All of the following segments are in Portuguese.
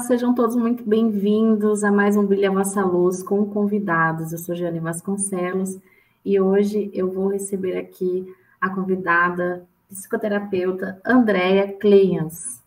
sejam todos muito bem-vindos a mais um Brilha a Vossa Luz com convidados. Eu sou Jane Vasconcelos e hoje eu vou receber aqui a convidada psicoterapeuta Andréa Cleians.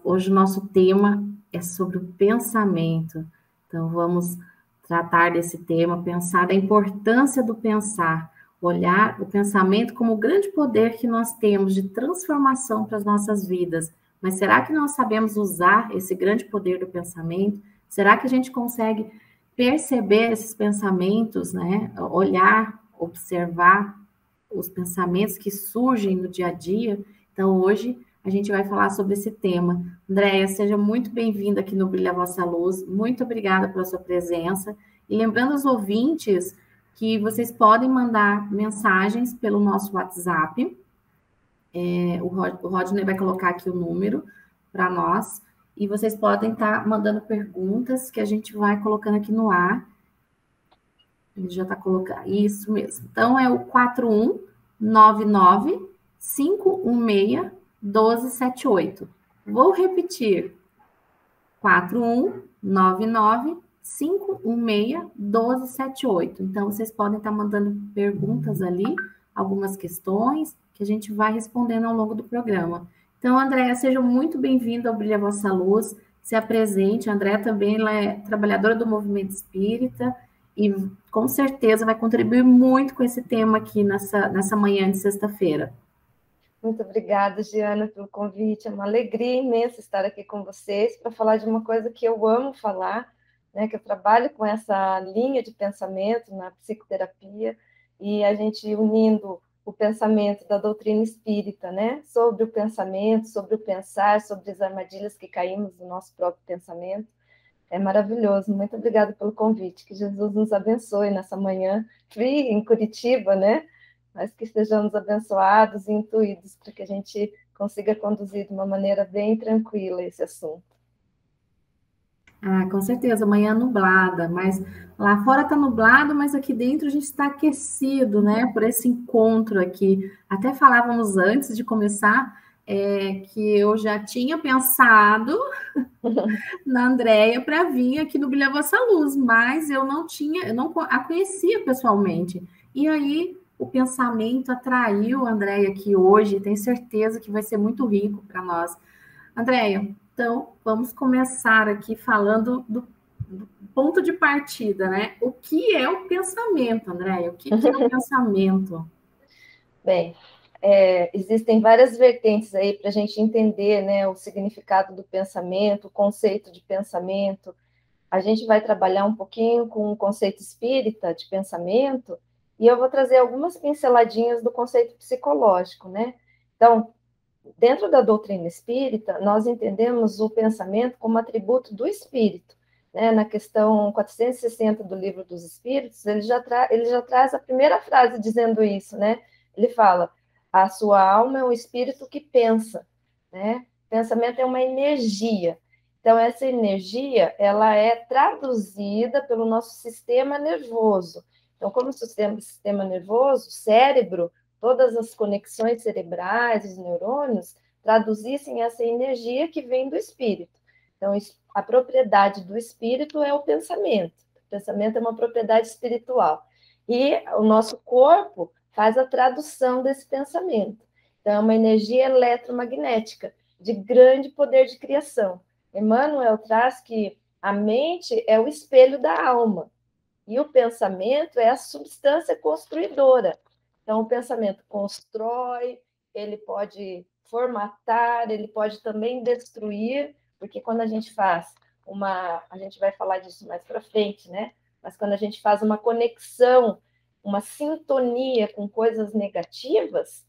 Hoje o nosso tema é sobre o pensamento, então vamos tratar desse tema, pensar da importância do pensar, olhar o pensamento como o grande poder que nós temos de transformação para as nossas vidas. Mas será que nós sabemos usar esse grande poder do pensamento? Será que a gente consegue perceber esses pensamentos, né? Olhar, observar os pensamentos que surgem no dia a dia? Então, hoje, a gente vai falar sobre esse tema. Andréia, seja muito bem-vinda aqui no Brilha a Vossa Luz. Muito obrigada pela sua presença. E lembrando aos ouvintes que vocês podem mandar mensagens pelo nosso WhatsApp. O Rodney vai colocar aqui o número para nós. E vocês podem estar mandando perguntas que a gente vai colocando aqui no ar. Ele já está colocando. Isso mesmo. Então, é o 4199-516-1278. Vou repetir. 4199-516-1278. Então, vocês podem estar mandando perguntas ali, algumas questões que a gente vai respondendo ao longo do programa. Então, Andréa, seja muito bem-vinda ao Brilha a Vossa Luz. Se apresente. A Andréa também ela é trabalhadora do movimento espírita e com certeza vai contribuir muito com esse tema aqui nessa manhã de sexta-feira. Muito obrigada, Giana, pelo convite. É uma alegria imensa estar aqui com vocês para falar de uma coisa que eu amo falar, né, que eu trabalho com essa linha de pensamento na psicoterapia, e a gente unindo o pensamento da doutrina espírita, né, sobre o pensamento, sobre o pensar, sobre as armadilhas que caímos no nosso próprio pensamento. É maravilhoso. Muito obrigada pelo convite. Que Jesus nos abençoe nessa manhã fria em Curitiba, né? Mas que estejamos abençoados e intuídos para que a gente consiga conduzir de uma maneira bem tranquila esse assunto. Ah, com certeza, amanhã nublada, mas lá fora está nublado, mas aqui dentro a gente está aquecido, né, por esse encontro aqui. Até falávamos antes de começar que eu já tinha pensado na Andréia para vir aqui no Brilha Vossa Luz, mas eu não a conhecia pessoalmente. E aí o pensamento atraiu a Andréia aqui hoje, tenho certeza que vai ser muito rico para nós. Andréia, então vamos começar aqui falando do ponto de partida, né? O que é o pensamento, Andréia? O que é o pensamento? Bem, existem várias vertentes aí para a gente entender, né, o significado do pensamento, o conceito de pensamento. A gente vai trabalhar um pouquinho com o conceito espírita de pensamento, e eu vou trazer algumas pinceladinhas do conceito psicológico, né? Então, dentro da doutrina espírita, nós entendemos o pensamento como atributo do espírito, né? Na questão 460 do Livro dos Espíritos, ele já traz a primeira frase dizendo isso, né? Ele fala: a sua alma é um espírito que pensa, né? Pensamento é uma energia. Então, essa energia, ela é traduzida pelo nosso sistema nervoso. Então, como o sistema nervoso, o cérebro, todas as conexões cerebrais, os neurônios, traduzissem essa energia que vem do espírito. Então, a propriedade do espírito é o pensamento. O pensamento é uma propriedade espiritual. E o nosso corpo faz a tradução desse pensamento. Então, é uma energia eletromagnética de grande poder de criação. Emmanuel traz que a mente é o espelho da alma e o pensamento é a substância construidora. Então, o pensamento constrói, ele pode formatar, ele pode também destruir, porque quando a gente faz a gente vai falar disso mais para frente, né? Mas quando a gente faz uma conexão, uma sintonia com coisas negativas,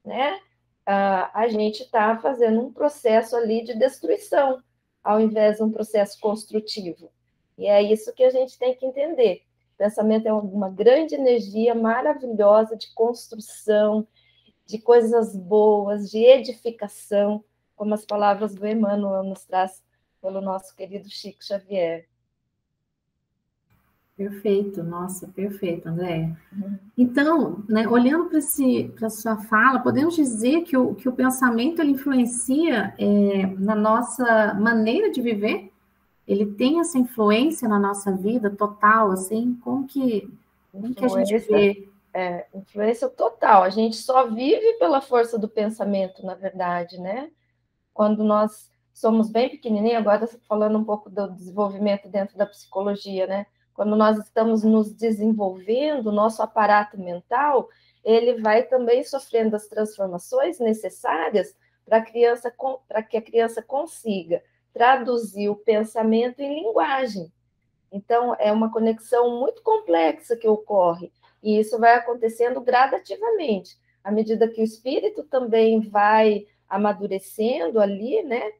né? A gente está fazendo um processo ali de destruição, ao invés de um processo construtivo. E é isso que a gente tem que entender. O pensamento é uma grande energia maravilhosa de construção, de coisas boas, de edificação, como as palavras do Emmanuel nos traz pelo nosso querido Chico Xavier. Perfeito, nossa, perfeito, Andréia. Então, né, olhando para a sua fala, podemos dizer que o pensamento ele influencia na nossa maneira de viver? Ele tem essa influência na nossa vida total, assim? Como que a gente Influência, vê? influência total. A gente só vive pela força do pensamento, na verdade, né? Quando nós somos bem pequenininhos, agora falando um pouco do desenvolvimento dentro da psicologia, né? Quando nós estamos nos desenvolvendo, o nosso aparato mental, ele vai também sofrendo as transformações necessárias para que a criança consiga traduzir o pensamento em linguagem. Então, é uma conexão muito complexa que ocorre, e isso vai acontecendo gradativamente, à medida que o espírito também vai amadurecendo ali, né?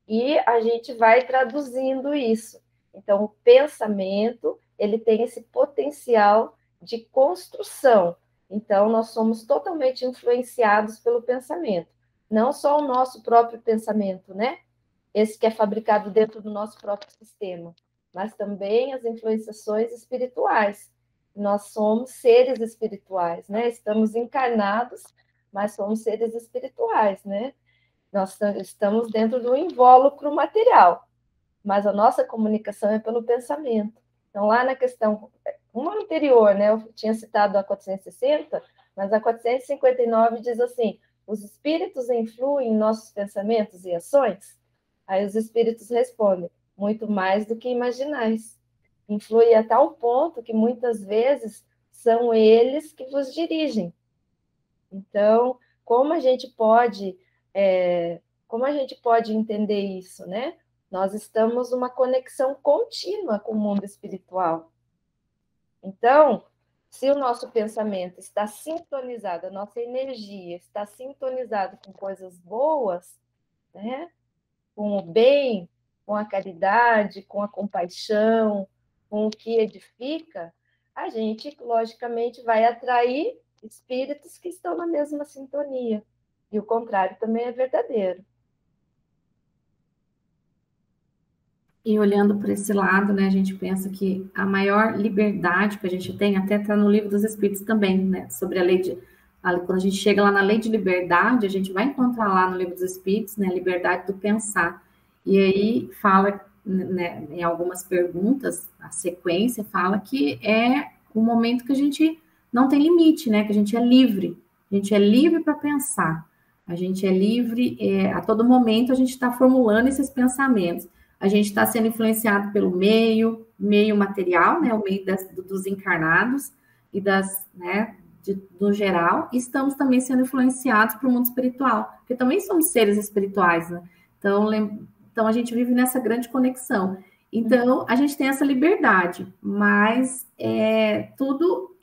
E a gente vai traduzindo isso. Então, o pensamento, ele tem esse potencial de construção. Então, nós somos totalmente influenciados pelo pensamento. Não só o nosso próprio pensamento, né? Esse que é fabricado dentro do nosso próprio sistema, mas também as influenciações espirituais. Nós somos seres espirituais, né? Estamos encarnados, mas somos seres espirituais, né? Nós estamos dentro do invólucro material, mas a nossa comunicação é pelo pensamento. Então, lá na questão, uma anterior, né, eu tinha citado a 460, mas a 459 diz assim: os espíritos influem em nossos pensamentos e ações? Aí os espíritos respondem: muito mais do que imaginais. Influi a tal ponto que muitas vezes são eles que vos dirigem. Então, como a gente pode, como a gente pode entender isso, né? Nós estamos numa conexão contínua com o mundo espiritual. Então, se o nosso pensamento está sintonizado, a nossa energia está sintonizada com coisas boas, né? Com o bem, com a caridade, com a compaixão, com o que edifica, a gente, logicamente, vai atrair espíritos que estão na mesma sintonia. E o contrário também é verdadeiro. E olhando por esse lado, né, a gente pensa que a maior liberdade que a gente tem, até está no livro dos Espíritos também, né, sobre a lei de. Quando a gente chega lá na lei de liberdade, a gente vai encontrar lá no livro dos Espíritos, né, a liberdade do pensar. E aí fala, né, em algumas perguntas, a sequência fala que é o momento que a gente não tem limite, né, que a gente é livre. A gente é livre para pensar. A gente é livre, a todo momento a gente está formulando esses pensamentos. A gente está sendo influenciado pelo meio material, né, o meio dos encarnados e né, no geral, e estamos também sendo influenciados para o mundo espiritual, porque também somos seres espirituais, né? Então a gente vive nessa grande conexão. Então, a gente tem essa liberdade, mas tudo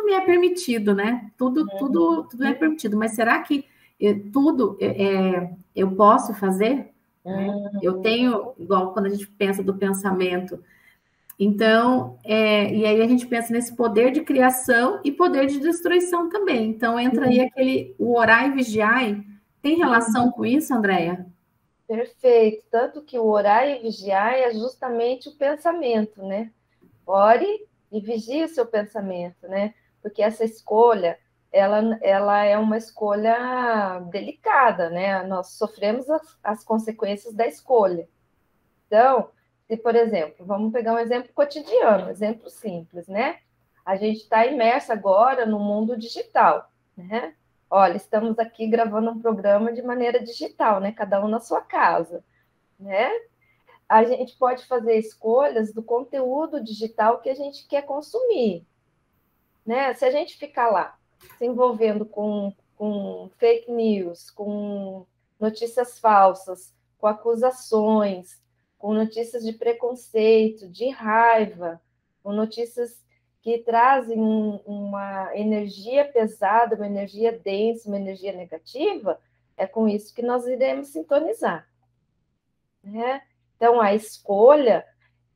me é permitido, né? Tudo é permitido, mas será que tudo eu posso fazer? Eu tenho, igual quando a gente pensa do pensamento, então, e aí a gente pensa nesse poder de criação e poder de destruição também. Então, entra aí o orar e vigiar. Tem relação com isso, Andréia? Perfeito. Tanto que o orar e vigiar é justamente o pensamento, né? Ore e vigie o seu pensamento, né? Porque essa escolha, ela é uma escolha delicada, né? Nós sofremos as consequências da escolha. Então, se, por exemplo, vamos pegar um exemplo cotidiano, um exemplo simples, né? A gente está imerso agora no mundo digital, né? Olha, estamos aqui gravando um programa de maneira digital, né? Cada um na sua casa, né? A gente pode fazer escolhas do conteúdo digital que a gente quer consumir, né? Se a gente ficar lá se envolvendo com fake news, com notícias falsas, com acusações, com notícias de preconceito, de raiva, com notícias que trazem uma energia pesada, uma energia densa, uma energia negativa, é com isso que nós iremos sintonizar, né? Então, a escolha,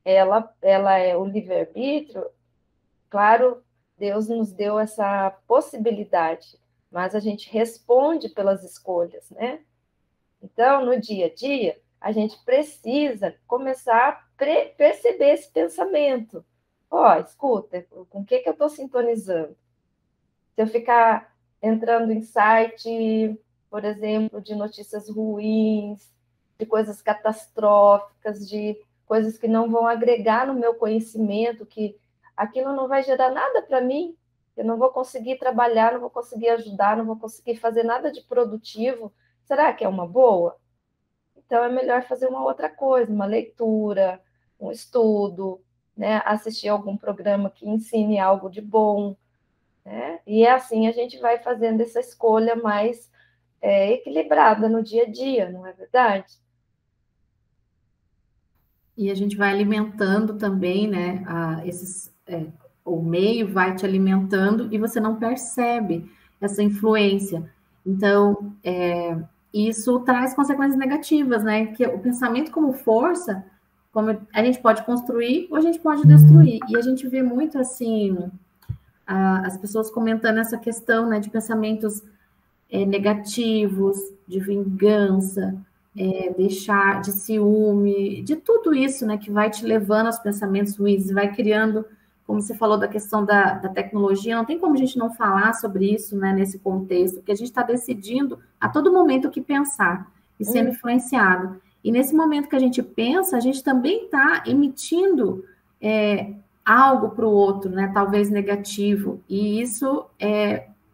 ela é o livre-arbítrio, claro, Deus nos deu essa possibilidade, mas a gente responde pelas escolhas, né? Então, no dia a dia, a gente precisa começar a perceber esse pensamento, Ó, escuta, com o que eu estou sintonizando? Se eu ficar entrando em site, por exemplo, de notícias ruins, de coisas catastróficas, de coisas que não vão agregar no meu conhecimento, que aquilo não vai gerar nada para mim, eu não vou conseguir trabalhar, não vou conseguir ajudar, não vou conseguir fazer nada de produtivo. Será que é uma boa? Então é melhor fazer uma outra coisa, uma leitura, um estudo, né? Assistir algum programa que ensine algo de bom, né? E é assim a gente vai fazendo essa escolha mais equilibrada no dia a dia, não é verdade? E a gente vai alimentando também, né? O meio vai te alimentando e você não percebe essa influência. Então, isso traz consequências negativas, né? Que o pensamento como força, como a gente pode construir ou a gente pode destruir. E a gente vê muito assim, as pessoas comentando essa questão, né, de pensamentos negativos, de vingança, deixar de ciúme, de tudo isso, né, que vai te levando aos pensamentos ruins, vai criando, como você falou da questão da tecnologia, não tem como a gente não falar sobre isso, né, nesse contexto, porque a gente está decidindo a todo momento o que pensar e sendo influenciado. E nesse momento que a gente pensa, a gente também está emitindo algo para o outro, né, talvez negativo, e isso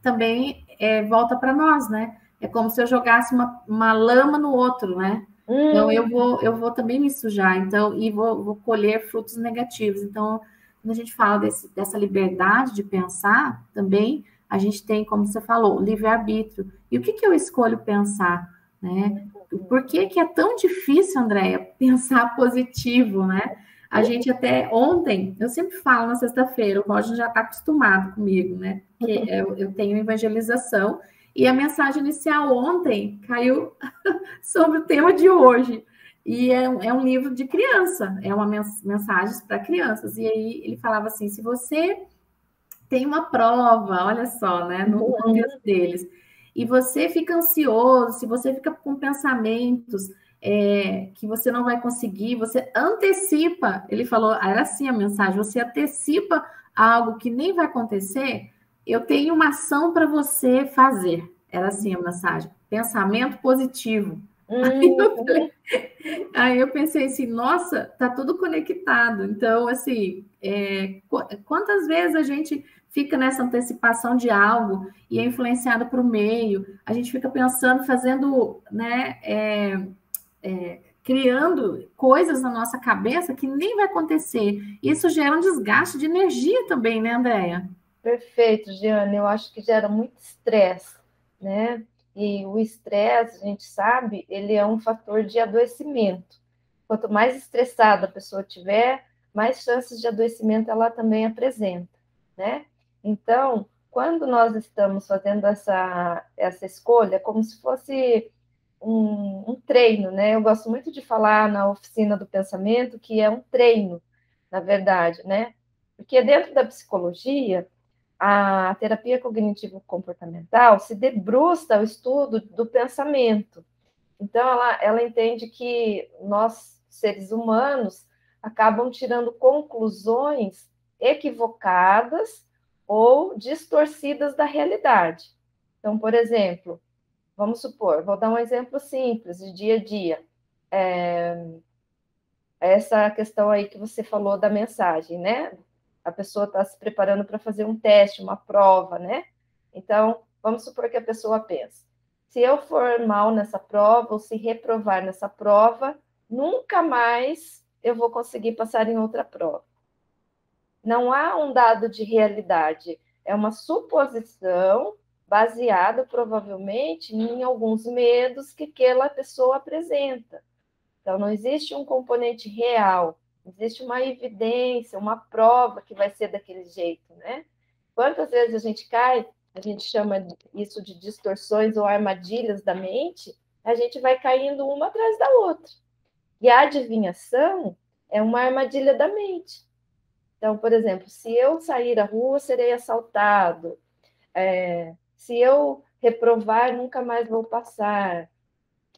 também volta para nós, né? É como se eu jogasse uma lama no outro, né? Então eu vou também me sujar, então, e vou colher frutos negativos. Então, quando a gente fala dessa liberdade de pensar, também a gente tem, como você falou, o livre-arbítrio. E o que eu escolho pensar, né? Por que é tão difícil, Andréia, pensar positivo, né? A gente até ontem, eu sempre falo na sexta-feira, o Roger já está acostumado comigo, né? Que eu tenho evangelização, e a mensagem inicial ontem caiu sobre o tema de hoje. E é um livro de criança, é uma mensagens para crianças. E aí ele falava assim: se você tem uma prova, olha só, né, no contexto deles, e você fica ansioso, se você fica com pensamentos que você não vai conseguir, você antecipa, ele falou, era assim a mensagem, você antecipa algo que nem vai acontecer, eu tenho uma ação para você fazer. Era assim a mensagem, pensamento positivo. Aí eu pensei assim, nossa, tá tudo conectado. Então, assim, quantas vezes a gente fica nessa antecipação de algo e é influenciado para o meio, a gente fica pensando, fazendo, né, criando coisas na nossa cabeça que nem vai acontecer. Isso gera um desgaste de energia também, né, Andréia? Perfeito, Giane. Eu acho que gera muito estresse, né? E o estresse, a gente sabe, ele é um fator de adoecimento. Quanto mais estressada a pessoa tiver, mais chances de adoecimento ela também apresenta, né? Então, quando nós estamos fazendo essa escolha, como se fosse um treino, né? Eu gosto muito de falar na oficina do pensamento que é um treino, na verdade, né? Porque dentro da psicologia, a terapia cognitivo-comportamental se debruça ao estudo do pensamento. Então, ela entende que nós, seres humanos, acabam tirando conclusões equivocadas ou distorcidas da realidade. Então, por exemplo, vamos supor, vou dar um exemplo simples de dia a dia. Essa questão aí que você falou da mensagem, né? A pessoa está se preparando para fazer um teste, uma prova, né? Então, vamos supor que a pessoa pensa: se eu for mal nessa prova ou se reprovar nessa prova, nunca mais eu vou conseguir passar em outra prova. Não há um dado de realidade, é uma suposição baseada provavelmente em alguns medos que aquela pessoa apresenta. Então, não existe um componente real, existe uma evidência, uma prova que vai ser daquele jeito, né? Quantas vezes a gente cai, a gente chama isso de distorções ou armadilhas da mente, a gente vai caindo uma atrás da outra. E a adivinhação é uma armadilha da mente. Então, por exemplo, se eu sair à rua, serei assaltado. Se eu reprovar, nunca mais vou passar.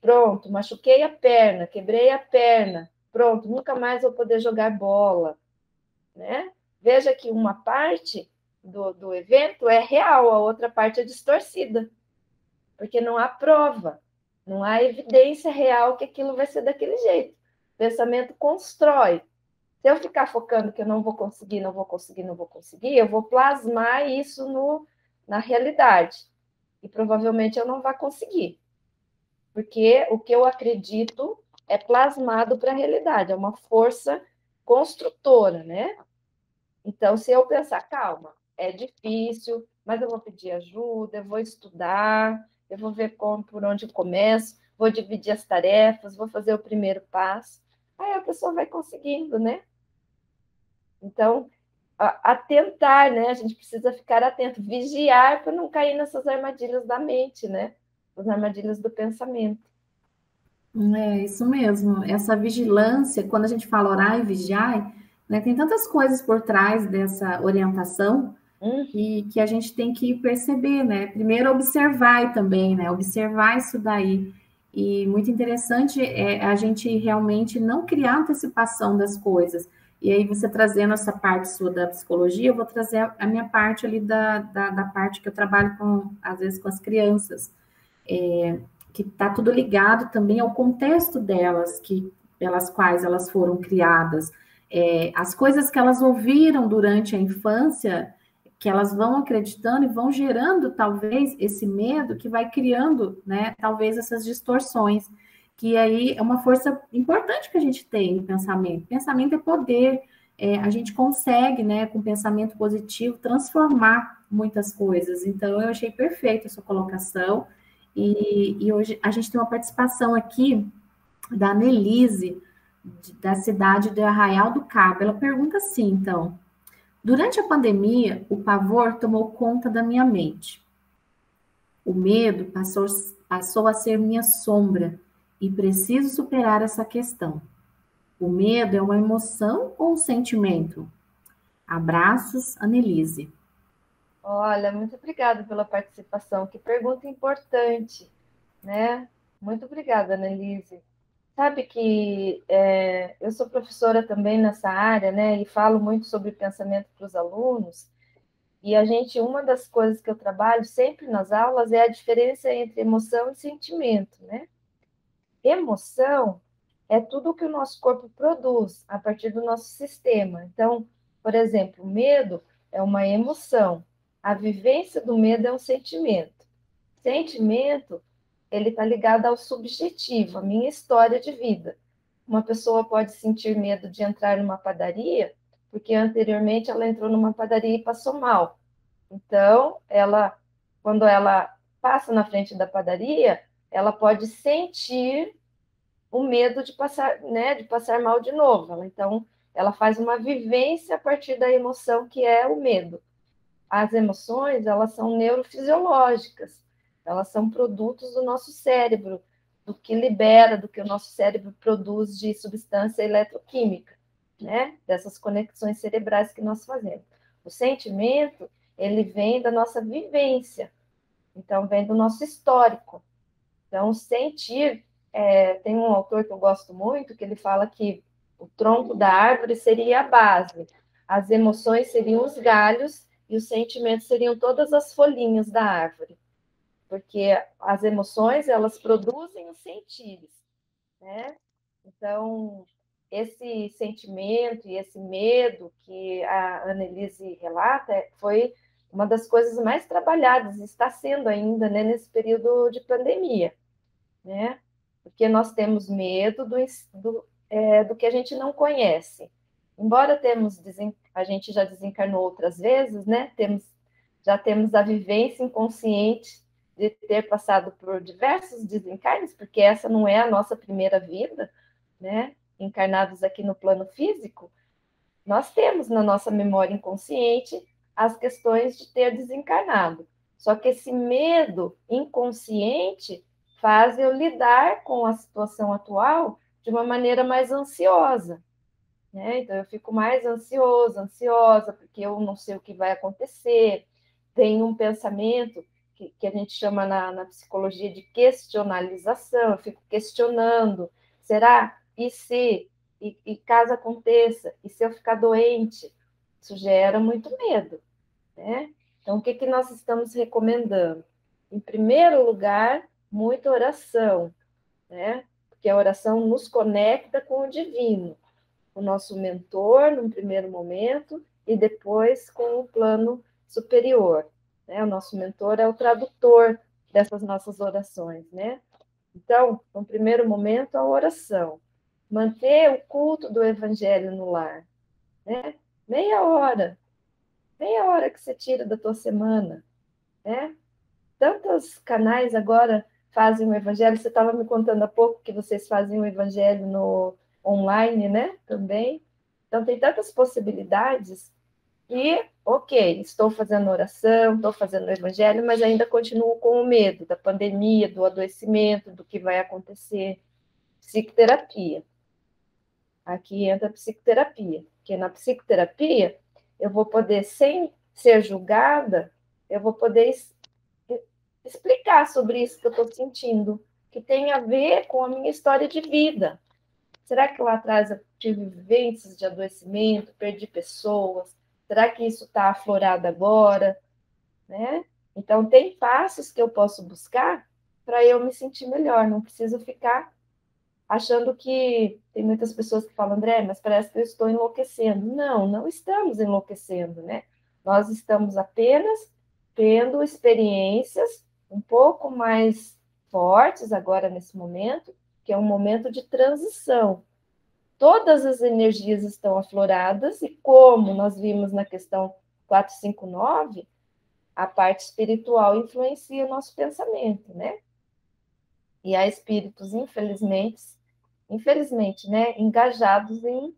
Pronto, machuquei a perna, quebrei a perna. Pronto, nunca mais vou poder jogar bola, né? veja que uma parte do evento é real, a outra parte é distorcida, porque não há prova, não há evidência real que aquilo vai ser daquele jeito. O pensamento constrói. Se eu ficar focando que eu não vou conseguir, não vou conseguir, não vou conseguir, eu vou plasmar isso na realidade. E provavelmente eu não vou conseguir. Porque o que eu acredito é plasmado para a realidade, é uma força construtora, né? Então, se eu pensar, calma, é difícil, mas eu vou pedir ajuda, eu vou estudar, eu vou ver por onde eu começo, vou dividir as tarefas, vou fazer o primeiro passo, aí a pessoa vai conseguindo, né? Então, atentar, né? A gente precisa ficar atento, vigiar para não cair nessas armadilhas da mente, né? As armadilhas do pensamento. É isso mesmo. Essa vigilância, quando a gente fala orar e vigiar, né, tem tantas coisas por trás dessa orientação e que a gente tem que perceber, né? Primeiro observar também, né? Observar isso daí. E muito interessante é a gente realmente não criar antecipação das coisas. E aí, você trazendo essa parte sua da psicologia, eu vou trazer a minha parte ali da parte que eu trabalho com, às vezes, com as crianças. Que está tudo ligado também ao contexto delas, pelas quais elas foram criadas. As coisas que elas ouviram durante a infância, que elas vão acreditando e vão gerando, talvez, esse medo que vai criando, né, talvez essas distorções, que aí é uma força importante que a gente tem no pensamento. Pensamento é poder, a gente consegue, né, com pensamento positivo, transformar muitas coisas. Então, eu achei perfeita a sua colocação, e hoje a gente tem uma participação aqui da Nelise, da cidade de Arraial do Cabo. Ela pergunta assim, então: durante a pandemia, o pavor tomou conta da minha mente. O medo passou a ser minha sombra e preciso superar essa questão. O medo é uma emoção ou um sentimento? Abraços, Annelise. Olha, muito obrigada pela participação. Que pergunta importante, né? Muito obrigada, Annelise. Sabe que eu sou professora também nessa área, né? E falo muito sobre pensamento para os alunos. E uma das coisas que eu trabalho sempre nas aulas é a diferença entre emoção e sentimento, né? Emoção é tudo que o nosso corpo produz a partir do nosso sistema. Então, por exemplo, medo é uma emoção. A vivência do medo é um sentimento. Sentimento, ele está ligado ao subjetivo, à minha história de vida. Uma pessoa pode sentir medo de entrar numa padaria, porque anteriormente ela entrou numa padaria e passou mal. Então, quando ela passa na frente da padaria, ela pode sentir o medo de passar, né, de passar mal de novo. Então, ela faz uma vivência a partir da emoção que é o medo. As emoções, elas são neurofisiológicas, elas são produtos do nosso cérebro, do que libera, do que o nosso cérebro produz de substância eletroquímica, né? Dessas conexões cerebrais que nós fazemos. O sentimento, ele vem da nossa vivência, então vem do nosso histórico. Então, sentir, tem um autor que eu gosto muito, que ele fala que o tronco da árvore seria a base, as emoções seriam os galhos e os sentimentos seriam todas as folhinhas da árvore, porque as emoções, elas produzem os sentires, né? Então, esse sentimento e esse medo que a Annelise relata foi uma das coisas mais trabalhadas, está sendo ainda, né, nesse período de pandemia, né? Porque nós temos medo do que a gente não conhece. Embora a gente já desencarnou outras vezes, né? Já temos a vivência inconsciente de ter passado por diversos desencarnes, porque essa não é a nossa primeira vida, né? Encarnados aqui no plano físico, nós temos na nossa memória inconsciente as questões de ter desencarnado. Só que esse medo inconsciente faz eu lidar com a situação atual de uma maneira mais ansiosa, né? Então eu fico mais ansiosa, porque eu não sei o que vai acontecer. Tem um pensamento que a gente chama na psicologia de questionalização, eu fico questionando, será? E se? E caso aconteça? E se eu ficar doente? Isso gera muito medo, né? Então, o que, que nós estamos recomendando? Em primeiro lugar, muita oração, né? Porque a oração nos conecta com o divino, o nosso mentor, num primeiro momento, e depois com o plano superior, né? O nosso mentor é o tradutor dessas nossas orações, né? Então, no primeiro momento, a oração. Manter o culto do evangelho no lar, né? Meia hora, meia hora que você tira da tua semana, né? Tantos canais agora fazem o evangelho. Você estava me contando há pouco que vocês fazem o evangelho no online, né? Também. Então, tem tantas possibilidades. E, ok, estou fazendo oração, estou fazendo o evangelho, mas ainda continuo com o medo da pandemia, do adoecimento, do que vai acontecer. Psicoterapia. Aqui entra a psicoterapia, porque na psicoterapia eu vou poder, sem ser julgada, eu vou poder explicar sobre isso que eu estou sentindo, que tem a ver com a minha história de vida. Será que lá atrás eu tive vivências de adoecimento, perdi pessoas? Será que isso está aflorado agora? Né? Então, tem passos que eu posso buscar para eu me sentir melhor, não preciso ficar achando que tem muitas pessoas que falam, André, mas parece que eu estou enlouquecendo. Não, não estamos enlouquecendo, né? Nós estamos apenas tendo experiências um pouco mais fortes agora nesse momento, que é um momento de transição. Todas as energias estão afloradas e como nós vimos na questão 459, a parte espiritual influencia o nosso pensamento, né? E há espíritos, infelizmente, né, engajados em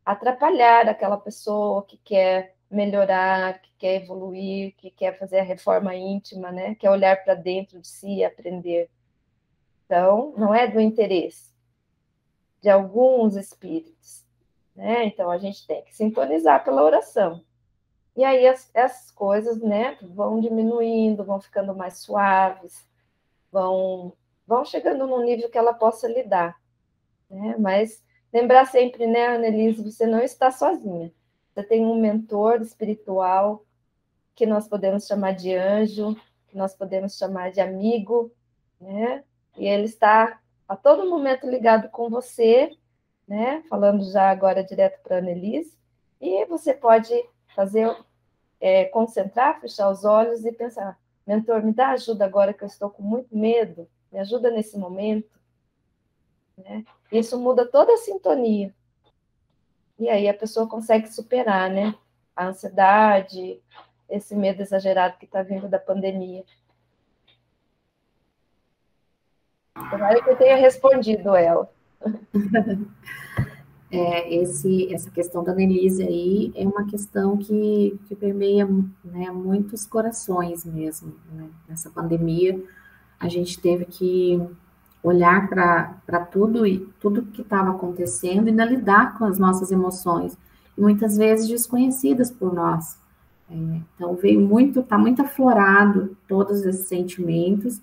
atrapalhar aquela pessoa que quer melhorar, que quer evoluir, que quer fazer a reforma íntima, né, quer olhar para dentro de si e aprender. Então, não é do interesse de alguns espíritos, né? Então, a gente tem que sintonizar pela oração. E aí as coisas, né, vão diminuindo, vão ficando mais suaves, vão chegando num nível que ela possa lidar. Né? Mas lembrar sempre, né, Annelise, você não está sozinha. Você tem um mentor espiritual que nós podemos chamar de anjo, que nós podemos chamar de amigo, né? E ele está a todo momento ligado com você, né? Falando já agora direto para a Annelise. E você pode fazer, concentrar, fechar os olhos e pensar, mentor, me dá ajuda agora que eu estou com muito medo, me ajuda nesse momento. Né? Isso muda toda a sintonia. E aí a pessoa consegue superar, né? A ansiedade, esse medo exagerado que está vindo da pandemia. Tomara que eu tenha respondido ela. Essa questão da Annelise aí é uma questão que permeia, né, muitos corações mesmo, né? Nessa pandemia, a gente teve que olhar para tudo que estava acontecendo e ainda lidar com as nossas emoções, e muitas vezes desconhecidas por nós. Então está muito aflorado todos esses sentimentos,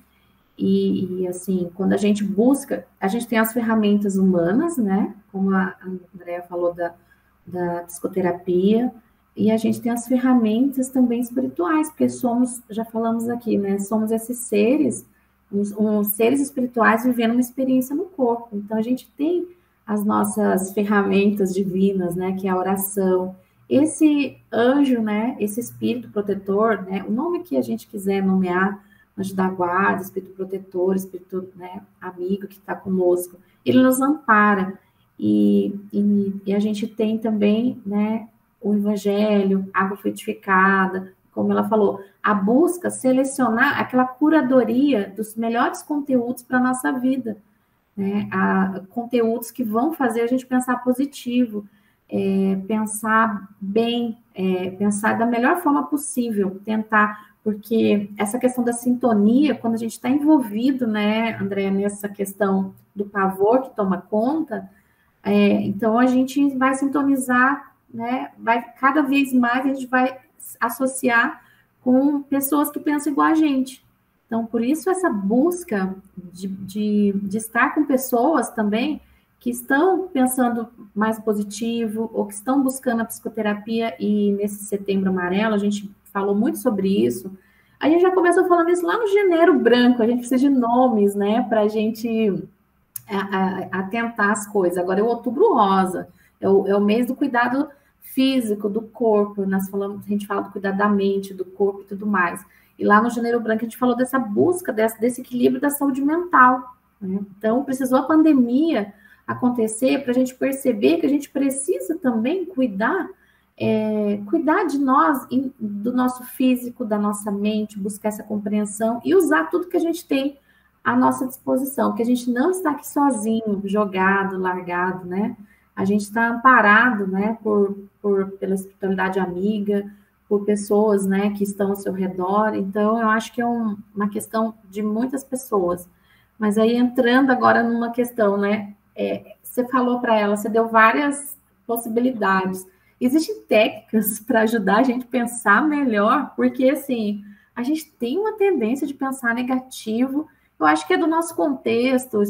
e assim, quando a gente busca, a gente tem as ferramentas humanas, né? Como a Andrea falou da psicoterapia, e a gente tem as ferramentas também espirituais, porque somos, já falamos aqui, né? Somos esses seres, uns seres espirituais vivendo uma experiência no corpo. Então, a gente tem as nossas ferramentas divinas, né? Que é a oração. Esse anjo, né? Esse espírito protetor, né? O nome que a gente quiser nomear, anjo da guarda, espírito protetor, espírito, né, amigo que está conosco, ele nos ampara. E a gente tem também, né, o evangelho, água frutificada, como ela falou, a busca, selecionar aquela curadoria dos melhores conteúdos para a nossa vida, né, conteúdos que vão fazer a gente pensar positivo, pensar bem, pensar da melhor forma possível, tentar, porque essa questão da sintonia, quando a gente está envolvido, né, André, nessa questão do pavor que toma conta, então a gente vai sintonizar, né, cada vez mais a gente vai associar com pessoas que pensam igual a gente. Então, por isso essa busca de estar com pessoas também que estão pensando mais positivo ou que estão buscando a psicoterapia, e nesse Setembro Amarelo a gente falou muito sobre isso. A gente já começou falando isso lá no Janeiro Branco, a gente precisa de nomes, né, para a gente atentar as coisas. Agora é o Outubro Rosa, é o mês do cuidado físico, do corpo, a gente fala do cuidado da mente, do corpo e tudo mais. E lá no Janeiro Branco a gente falou dessa busca, desse equilíbrio da saúde mental, né? Então, precisou a pandemia acontecer para a gente perceber que a gente precisa também cuidar de nós, do nosso físico, da nossa mente, buscar essa compreensão e usar tudo que a gente tem à nossa disposição, que a gente não está aqui sozinho, jogado, largado, né? A gente está amparado, né, pela espiritualidade amiga, por pessoas, né, que estão ao seu redor. Então, eu acho que é uma questão de muitas pessoas. Mas aí, entrando agora numa questão, né, você falou para ela, você deu várias possibilidades. Existem técnicas para ajudar a gente a pensar melhor, porque, assim, a gente tem uma tendência de pensar negativo. Eu acho que é do nosso contexto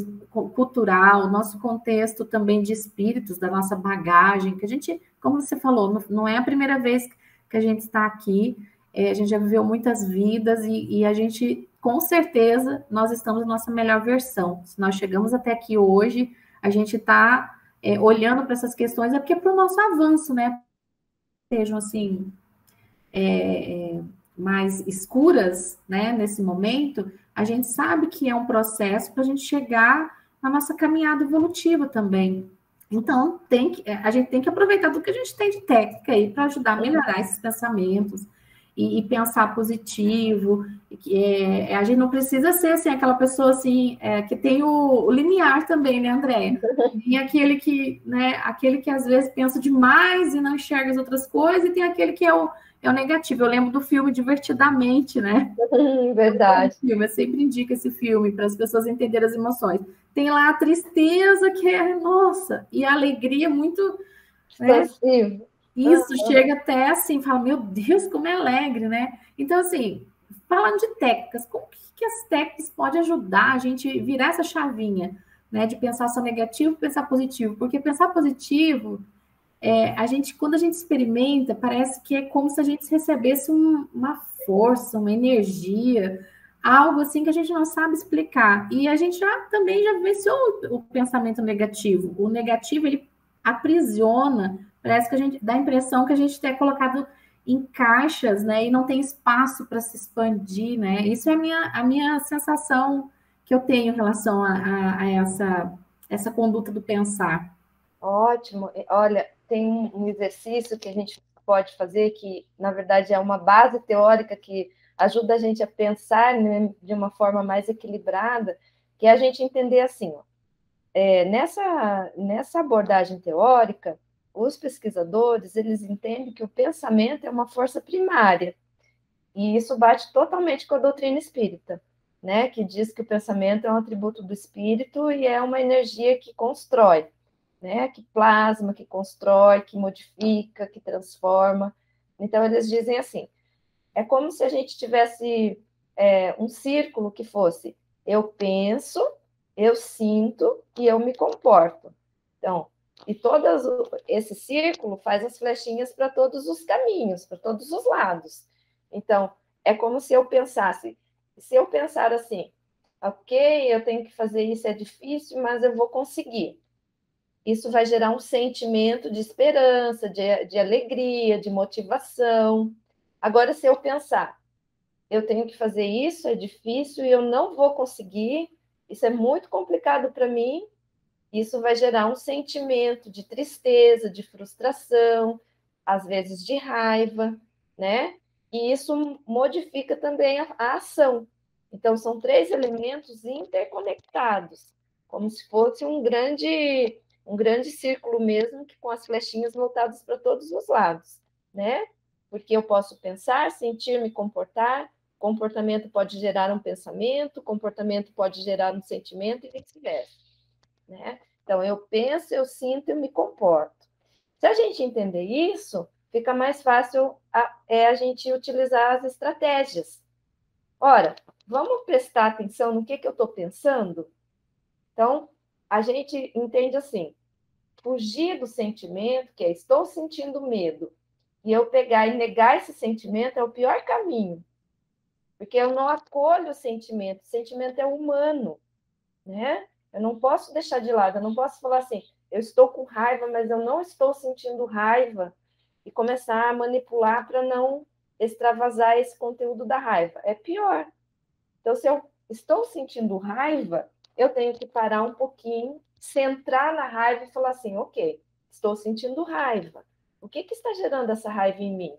cultural, nosso contexto também de espíritos, da nossa bagagem, que a gente, como você falou, não é a primeira vez que a gente está aqui, a gente já viveu muitas vidas e a gente, com certeza, nós estamos na nossa melhor versão. Se nós chegamos até aqui hoje, a gente está olhando para essas questões, é porque é para o nosso avanço, né? Sejam assim, mais escuras, né, nesse momento, a gente sabe que é um processo para a gente chegar na nossa caminhada evolutiva também. Então, a gente tem que aproveitar tudo que a gente tem de técnica aí para ajudar a melhorar esses pensamentos e pensar positivo. A gente não precisa ser assim, aquela pessoa assim, que tem o limiar também, né, Andréia? Tem aquele que às vezes pensa demais e não enxerga as outras coisas, e tem aquele que é o negativo. Eu lembro do filme Divertidamente, né? Verdade. Eu sempre indico esse filme para as pessoas entenderem as emoções. Tem lá a tristeza, que é, nossa, e a alegria muito, né? Expansivo. Isso, chega até assim, fala, meu Deus, como é alegre, né? Então, assim, falando de técnicas, como que as técnicas podem ajudar a gente virar essa chavinha, né? De pensar só negativo, pensar positivo. Porque pensar positivo, quando a gente experimenta, parece que é como se a gente recebesse uma força, uma energia, algo assim que a gente não sabe explicar. E a gente também já vivenciou o pensamento negativo. O negativo, ele aprisiona, parece que a gente dá a impressão que a gente é colocado em caixas, né? E não tem espaço para se expandir, né? Isso é a minha sensação que eu tenho em relação a essa conduta do pensar. Ótimo. Olha, tem um exercício que a gente pode fazer que, na verdade, é uma base teórica que ajuda a gente a pensar, né, de uma forma mais equilibrada, que é a gente entender assim, ó, nessa abordagem teórica, os pesquisadores, eles entendem que o pensamento é uma força primária, e isso bate totalmente com a doutrina espírita, né, que diz que o pensamento é um atributo do espírito e é uma energia que constrói, né, que plasma, que constrói, que modifica, que transforma. Então, eles dizem assim, é como se a gente tivesse um círculo que fosse eu penso, eu sinto e eu me comporto. Então, esse círculo faz as flechinhas para todos os caminhos, para todos os lados. Então, é como se eu pensasse, se eu pensar assim, ok, eu tenho que fazer isso, é difícil, mas eu vou conseguir. Isso vai gerar um sentimento de esperança, de alegria, de motivação. Agora, se eu pensar, eu tenho que fazer isso, é difícil e eu não vou conseguir, isso é muito complicado para mim, isso vai gerar um sentimento de tristeza, de frustração, às vezes de raiva, né? E isso modifica também a ação. Então, são três elementos interconectados, como se fosse um grande círculo mesmo, que com as flechinhas voltadas para todos os lados, né? Porque eu posso pensar, sentir, me comportar, comportamento pode gerar um pensamento, comportamento pode gerar um sentimento e vice-versa, né? Então, eu penso, eu sinto, eu me comporto. Se a gente entender isso, fica mais fácil a gente utilizar as estratégias. Ora, vamos prestar atenção no que eu estou pensando? Então, a gente entende assim, fugir do sentimento, que é estou sentindo medo, e eu pegar e negar esse sentimento é o pior caminho, porque eu não acolho o sentimento é humano, né? Eu não posso deixar de lado, eu não posso falar assim, eu estou com raiva, mas eu não estou sentindo raiva, e começar a manipular para não extravasar esse conteúdo da raiva. É pior. Então, se eu estou sentindo raiva, eu tenho que parar um pouquinho, centrar na raiva e falar assim, ok, estou sentindo raiva. O que está gerando essa raiva em mim?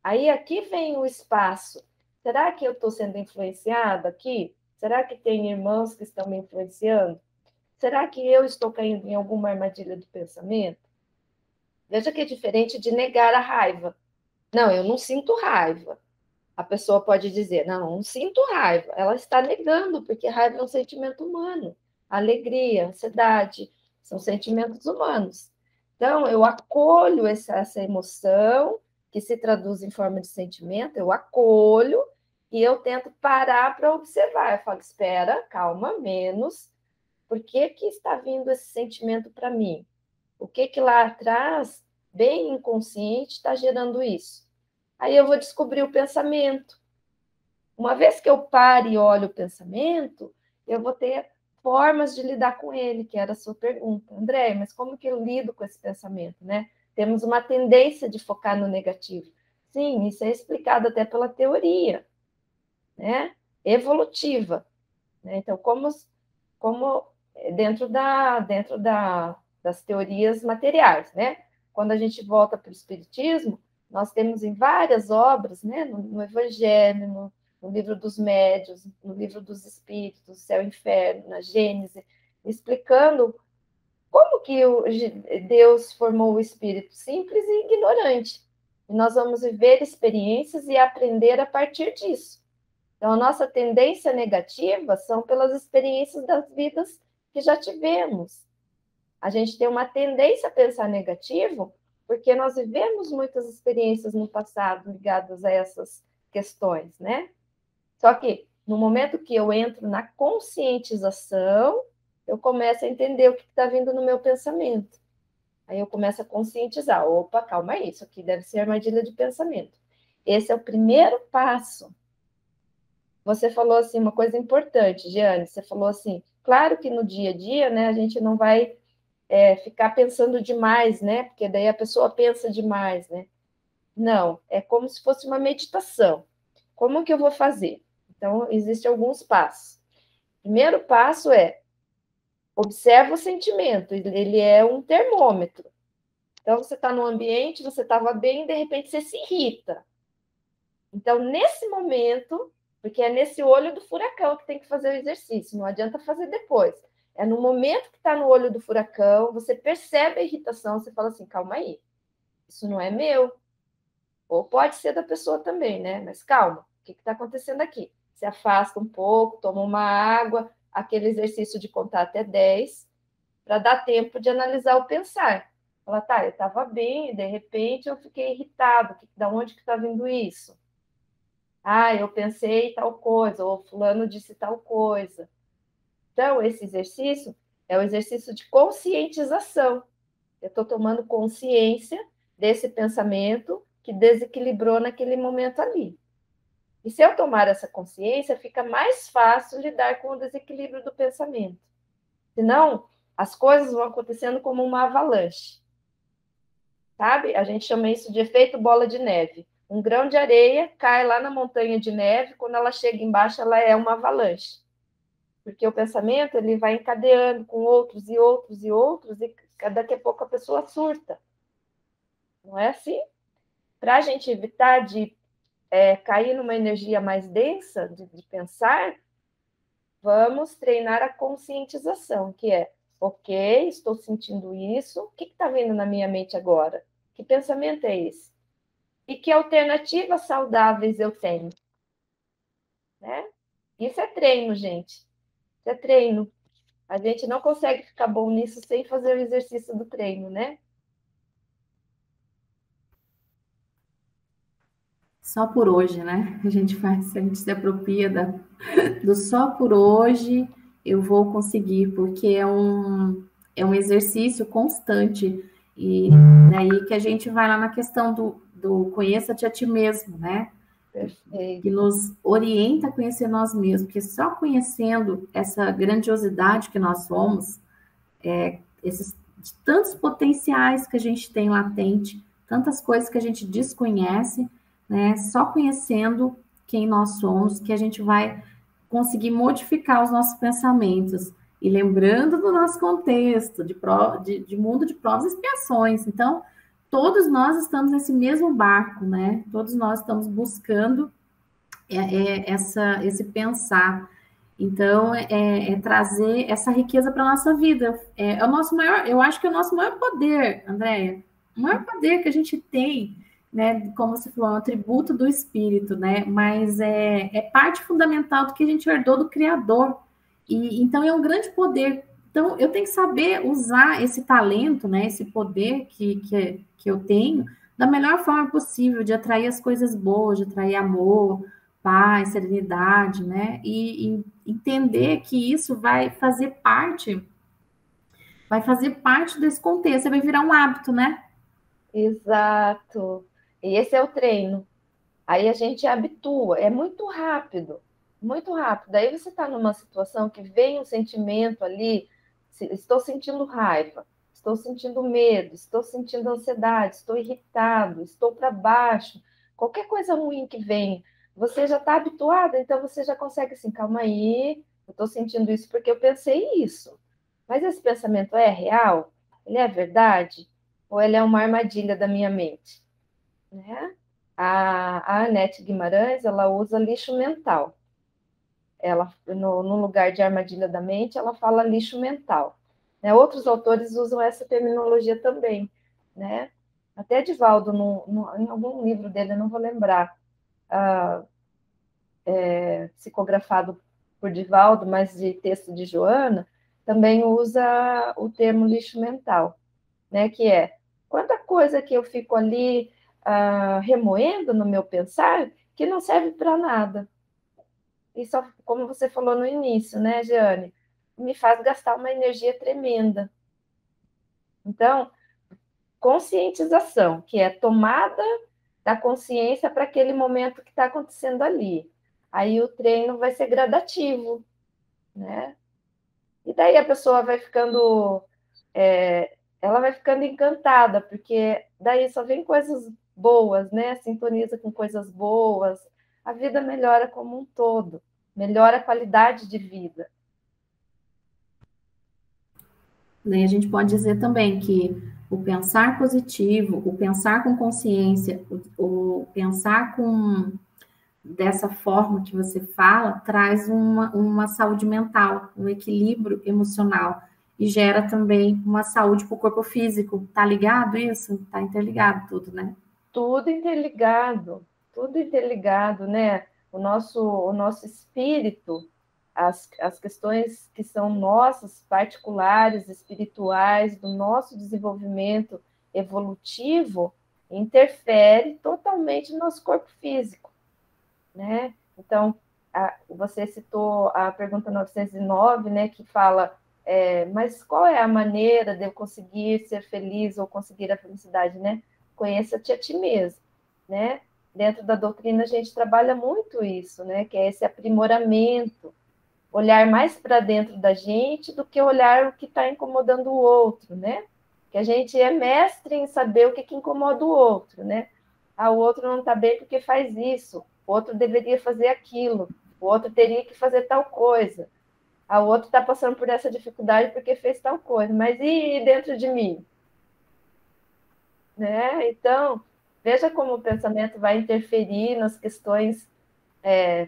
Aí aqui vem o espaço. Será que eu estou sendo influenciada aqui? Será que tem irmãos que estão me influenciando? Será que eu estou caindo em alguma armadilha do pensamento? Veja que é diferente de negar a raiva. Não, eu não sinto raiva. A pessoa pode dizer, não sinto raiva. Ela está negando, porque raiva é um sentimento humano. Alegria, ansiedade, são sentimentos humanos. Então, eu acolho essa emoção, que se traduz em forma de sentimento, eu acolho e eu tento parar para observar. Eu falo, espera, calma, menos. Por que está vindo esse sentimento para mim? O que lá atrás, bem inconsciente, está gerando isso? Aí eu vou descobrir o pensamento. Uma vez que eu pare e olho o pensamento, eu vou ter formas de lidar com ele, que era a sua pergunta. André, mas como que eu lido com esse pensamento, né? Temos uma tendência de focar no negativo. Sim, isso é explicado até pela teoria, né? Evolutiva. Né? Então, como das teorias materiais, né? Quando a gente volta para o Espiritismo, nós temos em várias obras, né? No Evangelho, no Livro dos Médiuns, no Livro dos Espíritos, Céu e Inferno, na Gênese, explicando como que Deus formou o espírito simples e ignorante. E nós vamos viver experiências e aprender a partir disso. Então, a nossa tendência negativa são pelas experiências das vidas que já tivemos. A gente tem uma tendência a pensar negativo porque nós vivemos muitas experiências no passado ligadas a essas questões, né? Só que no momento que eu entro na conscientização, eu começo a entender o que está vindo no meu pensamento. Aí eu começo a conscientizar. Opa, calma aí, isso aqui deve ser armadilha de pensamento. Esse é o primeiro passo. Você falou assim uma coisa importante, Jeane. Você falou assim, claro que no dia a dia, né, a gente não vai ficar pensando demais, né? Porque daí a pessoa pensa demais, né? Não, é como se fosse uma meditação. Como que eu vou fazer? Então, existem alguns passos. Primeiro passo é observa o sentimento, ele é um termômetro. Então, você está no ambiente, você estava bem, de repente você se irrita. Então, nesse momento, porque é nesse olho do furacão que tem que fazer o exercício, não adianta fazer depois. É no momento que está no olho do furacão, você percebe a irritação, você fala assim, calma aí, isso não é meu. Ou pode ser da pessoa também, né? Mas calma, o que está acontecendo aqui? Se afasta um pouco, toma uma água, aquele exercício de contar até 10, para dar tempo de analisar o pensar. Fala, tá, eu estava bem, e de repente eu fiquei irritado, da onde que está vindo isso? Ah, eu pensei tal coisa, ou fulano disse tal coisa. Então, esse exercício é o exercício de conscientização. Eu estou tomando consciência desse pensamento que desequilibrou naquele momento ali. E se eu tomar essa consciência, fica mais fácil lidar com o desequilíbrio do pensamento. Senão, as coisas vão acontecendo como uma avalanche. Sabe? A gente chama isso de efeito bola de neve. Um grão de areia cai lá na montanha de neve, quando ela chega embaixo, ela é uma avalanche. Porque o pensamento ele vai encadeando com outros e outros e outros, e daqui a pouco a pessoa surta. Não é assim? Para a gente evitar de cair numa energia mais densa de pensar, vamos treinar a conscientização, que é, ok, estou sentindo isso, o que está vindo na minha mente agora? Que pensamento é esse? E que alternativas saudáveis eu tenho? Né? Isso é treino, gente. Isso é treino. A gente não consegue ficar bom nisso sem fazer o exercício do treino, né? Só por hoje, né? A gente se apropria do só por hoje eu vou conseguir, porque é um exercício constante. E daí que a gente vai lá na questão do conheça-te a ti mesmo, né? Perfeito. Que nos orienta a conhecer nós mesmos, porque só conhecendo essa grandiosidade que nós somos, esses tantos potenciais que a gente tem latente, tantas coisas que a gente desconhece, né? Só conhecendo quem nós somos, que a gente vai conseguir modificar os nossos pensamentos. E lembrando do nosso contexto, de mundo de provas e expiações. Então, todos nós estamos nesse mesmo barco, né? Todos nós estamos buscando esse pensar. Então, trazer essa riqueza para a nossa vida. É o nosso maior, eu acho que é o nosso maior poder, Andréia. O maior poder que a gente tem, né? Como você falou, é um atributo do espírito, né? Mas é parte fundamental do que a gente herdou do Criador. E então é um grande poder. Então, eu tenho que saber usar esse talento, né? Esse poder que eu tenho da melhor forma possível, de atrair as coisas boas, de atrair amor, paz, serenidade, né? E entender que isso vai fazer parte desse contexto, vai virar um hábito, né? Exato. E esse é o treino. Aí a gente habitua, é muito rápido, muito rápido. Aí você está numa situação que vem um sentimento ali, estou sentindo raiva, estou sentindo medo, estou sentindo ansiedade, estou irritado, estou para baixo, qualquer coisa ruim que vem, você já está habituado, então você já consegue assim, calma aí, eu estou sentindo isso porque eu pensei isso. Mas esse pensamento é real? Ele é verdade? Ou ele é uma armadilha da minha mente? Né? A Anete Guimarães, ela usa lixo mental. Ela, no lugar de armadilha da mente, ela fala lixo mental. Né? Outros autores usam essa terminologia também. Né? Até Divaldo, em algum livro dele, eu não vou lembrar, psicografado por Divaldo, mas de texto de Joana, também usa o termo lixo mental, né? Que é quanta coisa que eu fico ali remoendo no meu pensar que não serve para nada. E só, como você falou no início, né, Jeane, me faz gastar uma energia tremenda. Então, conscientização, que é tomada da consciência para aquele momento que está acontecendo ali. Aí o treino vai ser gradativo, né? E daí a pessoa vai ficando, ela vai ficando encantada, porque daí só vem coisas boas, né? Sintoniza com coisas boas, a vida melhora como um todo, melhora a qualidade de vida. A gente pode dizer também que o pensar positivo, o pensar com consciência, o pensar com dessa forma que você fala, traz uma saúde mental, um equilíbrio emocional e gera também uma saúde para o corpo físico. Tá ligado isso? Tá interligado tudo, né? Tudo interligado, né? O nosso espírito, as questões que são nossas, particulares, espirituais, do nosso desenvolvimento evolutivo, interfere totalmente no nosso corpo físico, né? Então, você citou a pergunta 909, né, que fala, mas qual é a maneira de eu conseguir ser feliz ou conseguir a felicidade, né? Conheça-te a ti mesmo, né? Dentro da doutrina a gente trabalha muito isso, né? Que é esse aprimoramento, olhar mais para dentro da gente do que olhar o que está incomodando o outro, né? Que a gente é mestre em saber o que incomoda o outro, né? O outro não está bem porque faz isso, o outro deveria fazer aquilo, o outro teria que fazer tal coisa, o outro está passando por essa dificuldade porque fez tal coisa, mas e dentro de mim? Né? Então, veja como o pensamento vai interferir nas questões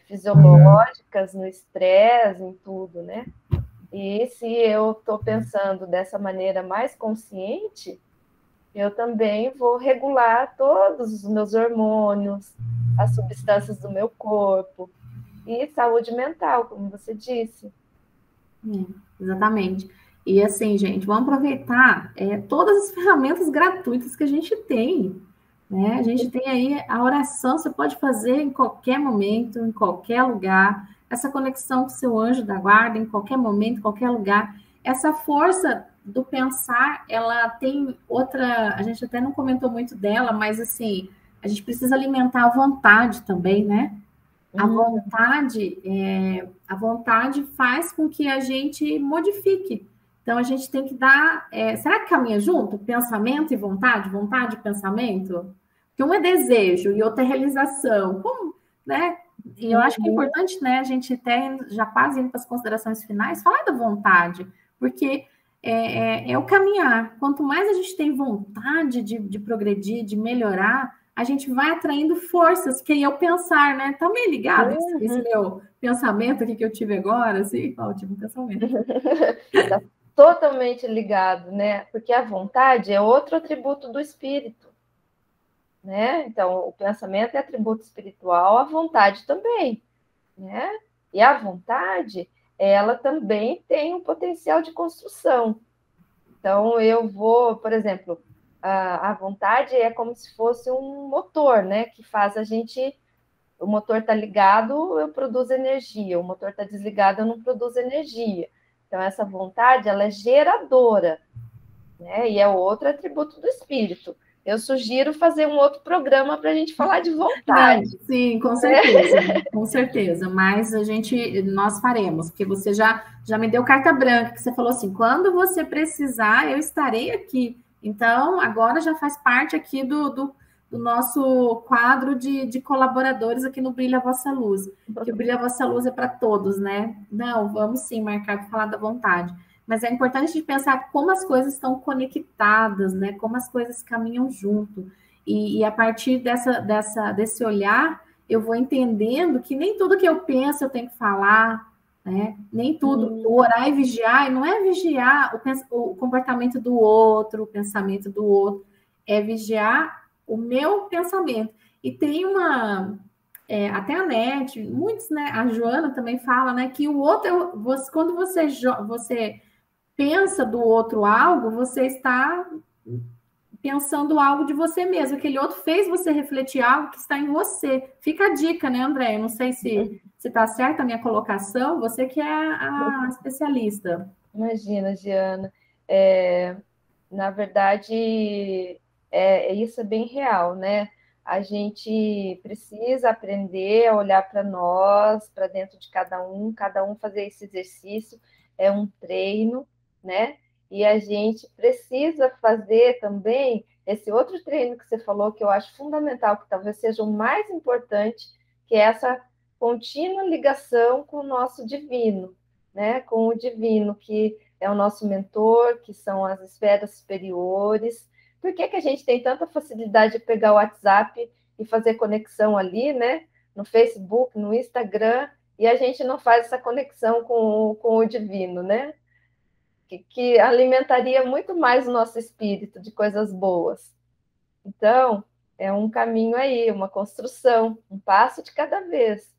fisiológicas, no estresse, em tudo, né? E se eu estou pensando dessa maneira mais consciente, eu também vou regular todos os meus hormônios, as substâncias do meu corpo e saúde mental, como você disse. Exatamente. E assim, gente, vamos aproveitar todas as ferramentas gratuitas que a gente tem. Né? A gente tem aí a oração, você pode fazer em qualquer momento, em qualquer lugar. essa conexão com o seu anjo da guarda, em qualquer momento, em qualquer lugar. Essa força do pensar, ela tem outra, a gente até não comentou muito dela, mas assim, a gente precisa alimentar a vontade também, né? A vontade faz com que a gente modifique. Então, a gente tem que dar... será que caminha junto? Pensamento e vontade? Vontade e pensamento? Porque um é desejo e outro é realização. Como, né? E eu acho que é importante, né? A gente até, já quase indo para as considerações finais, falar da vontade. Porque é o caminhar. Quanto mais a gente tem vontade de progredir, de melhorar, a gente vai atraindo forças, que é o pensar, né? Tá meio ligado esse meu pensamento aqui que eu tive agora, assim? Ó, eu tive um pensamento. Tá totalmente ligado, né? Porque a vontade é outro atributo do espírito, né? Então, o pensamento é atributo espiritual, a vontade também, né? E a vontade, ela também tem um potencial de construção. Então, eu vou, por exemplo, a vontade é como se fosse um motor, né? Que faz a gente... O motor está ligado, eu produzo energia. O motor está desligado, eu não produzo energia. Então, essa vontade, ela é geradora, né? E é outro atributo do espírito. Eu sugiro fazer um outro programa para a gente falar de vontade. Não, sim, com certeza, com certeza. Mas nós faremos, porque você já me deu carta branca, que você falou assim, quando você precisar, eu estarei aqui. Então, agora já faz parte aqui do nosso quadro de colaboradores aqui no Brilha a Vossa Luz. Que o Brilha a Vossa Luz é para todos, né? Não, vamos sim marcar para falar da vontade. Mas é importante a gente pensar como as coisas estão conectadas, né? Como as coisas caminham junto. E a partir desse olhar, eu vou entendendo que nem tudo que eu penso eu tenho que falar, né? Nem tudo. O orar e vigiar, e não é vigiar o comportamento do outro, o pensamento do outro, é vigiar o meu pensamento. E tem até a NET, muitos, né? A Joana também fala, né? Que o outro, quando você pensa do outro algo, você está pensando algo de você mesmo. Aquele outro fez você refletir algo que está em você. Fica a dica, né, André? Eu não sei se está certa a minha colocação, você que é a especialista. Imagina, Giana. Na verdade, isso é bem real, né? A gente precisa aprender a olhar para nós, para dentro de cada um fazer esse exercício, é um treino, né? E a gente precisa fazer também esse outro treino que você falou, que eu acho fundamental, que talvez seja o mais importante, que é essa contínua ligação com o nosso divino, né? Com o divino, que é o nosso mentor, que são as esferas superiores. Por que a gente tem tanta facilidade de pegar o WhatsApp e fazer conexão ali, né? No Facebook, no Instagram, e a gente não faz essa conexão com o divino, né? Que alimentaria muito mais o nosso espírito de coisas boas. Então, é um caminho aí, uma construção, um passo de cada vez.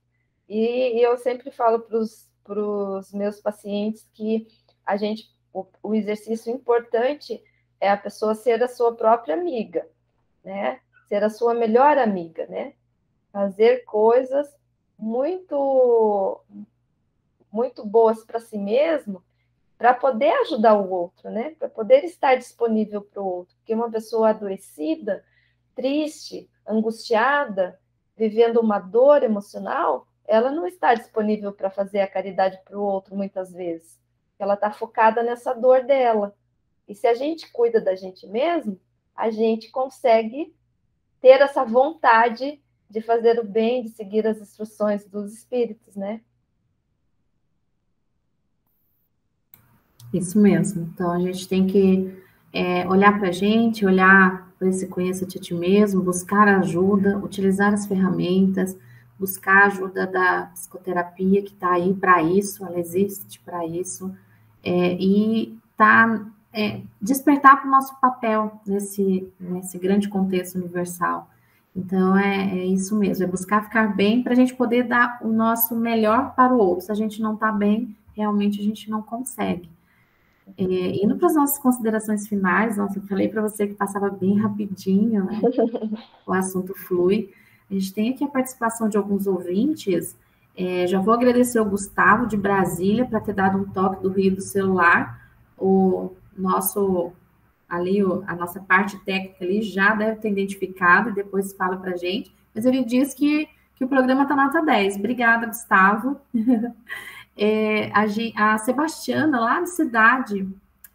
E eu sempre falo para os meus pacientes que o exercício importante é a pessoa ser a sua própria amiga, né? Ser a sua melhor amiga, né? Fazer coisas muito, muito boas para si mesmo, para poder ajudar o outro, né? Para poder estar disponível para o outro. Porque uma pessoa adoecida, triste, angustiada, vivendo uma dor emocional, ela não está disponível para fazer a caridade para o outro muitas vezes. Ela está focada nessa dor dela. E se a gente cuida da gente mesmo, a gente consegue ter essa vontade de fazer o bem, de seguir as instruções dos espíritos, né? Isso mesmo. Então, a gente tem que olhar para a gente, olhar para esse conheça-te a ti mesmo, buscar ajuda, utilizar as ferramentas, buscar a ajuda da psicoterapia, que está aí para isso, ela existe para isso, despertar para o nosso papel nesse grande contexto universal. Então, é isso mesmo, é buscar ficar bem para a gente poder dar o nosso melhor para o outro. Se a gente não está bem, realmente a gente não consegue. Indo para as nossas considerações finais, nossa, eu falei para você que passava bem rapidinho, né? O assunto flui. A gente tem aqui a participação de alguns ouvintes. Já vou agradecer ao Gustavo, de Brasília, para ter dado um toque do ruído do celular. O nosso, ali, a nossa parte técnica ali já deve ter identificado e depois fala para a gente. Mas ele diz que o programa está nota 10. Obrigada, Gustavo. A Sebastiana, lá de cidade,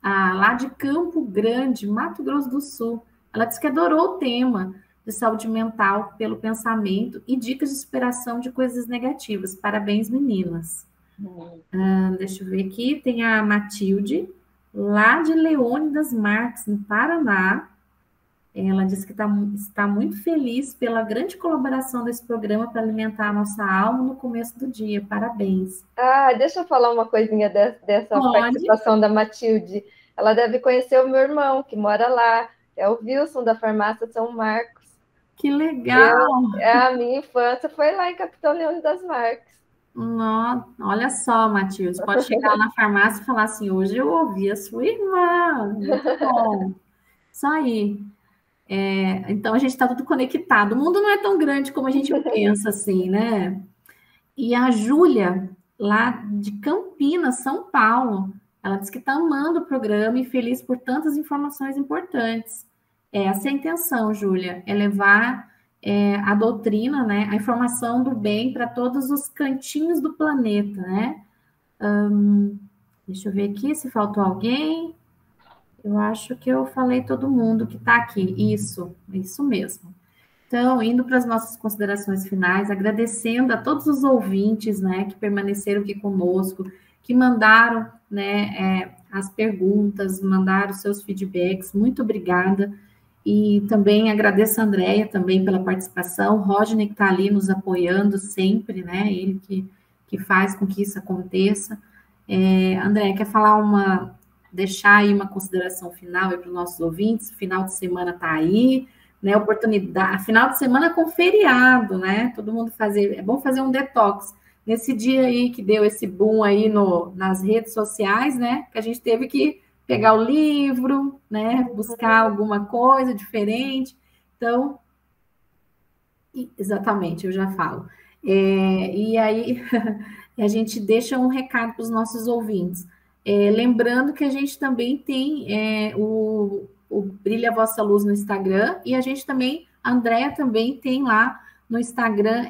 lá de Campo Grande, Mato Grosso do Sul, ela disse que adorou o tema de saúde mental pelo pensamento e dicas de superação de coisas negativas. Parabéns, meninas. Deixa eu ver aqui, tem a Matilde, lá de Leônidas Marques, no Paraná. Ela disse que está muito feliz pela grande colaboração desse programa para alimentar a nossa alma no começo do dia. Parabéns. Deixa eu falar uma coisinha dessa participação da Matilde. Ela deve conhecer o meu irmão, que mora lá, é o Wilson, da farmácia São Marcos. Que legal! A minha infância foi lá em Capitão Leônidas Marques. Nossa, olha só, Matilde, pode chegar lá na farmácia e falar assim, hoje eu ouvi a sua irmã, muito bom. Isso aí. Então, a gente está tudo conectado. O mundo não é tão grande como a gente pensa, assim, né? E a Júlia, lá de Campinas, São Paulo, ela disse que está amando o programa e feliz por tantas informações importantes. Essa é a intenção, Júlia, é levar a doutrina, né, a informação do bem para todos os cantinhos do planeta, né? Deixa eu ver aqui se faltou alguém. Eu acho que eu falei todo mundo que está aqui. Isso mesmo. Então, indo para as nossas considerações finais, agradecendo a todos os ouvintes, né, que permaneceram aqui conosco, que mandaram, né, as perguntas, mandaram seus feedbacks. Muito obrigada. E também agradeço a Andréia também pela participação, o Rodney que está ali nos apoiando sempre, né, ele que faz com que isso aconteça. Andréia, quer deixar aí uma consideração final para os nossos ouvintes? O final de semana está aí, né? Oportunidade, final de semana com feriado, né? Todo mundo é bom fazer um detox. Nesse dia aí que deu esse boom aí nas redes sociais, né? Que a gente teve que pegar o livro, né? Buscar alguma coisa diferente. Então, exatamente, eu já falo. E aí a gente deixa um recado para os nossos ouvintes. Lembrando que a gente também tem o Brilha a Vossa Luz no Instagram, e a gente também, a Andréia também tem lá no Instagram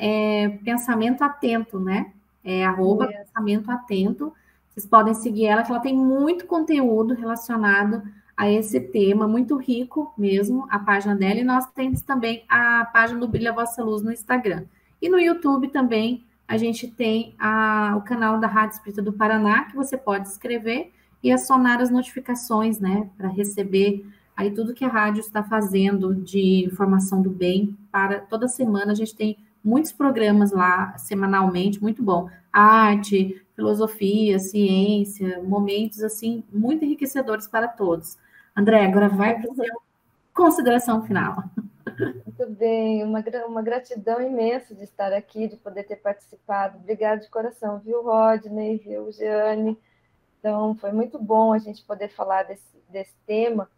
Pensamento Atento, né? @Pensamento Atento. Vocês podem seguir ela, que ela tem muito conteúdo relacionado a esse tema, muito rico mesmo, a página dela, e nós temos também a página do Brilha a Vossa Luz no Instagram. E no YouTube também a gente tem o canal da Rádio Espírita do Paraná, que você pode escrever e acionar as notificações, né, para receber aí tudo que a rádio está fazendo de informação do bem. Para toda semana a gente tem muitos programas lá, semanalmente, muito bom. Arte, filosofia, ciência, momentos, assim, muito enriquecedores para todos. André, agora vai para a sua consideração final. Muito bem, uma gratidão imensa de estar aqui, de poder ter participado. Obrigada de coração, viu, Rodney, viu, Jeane? Então, foi muito bom a gente poder falar desse tema,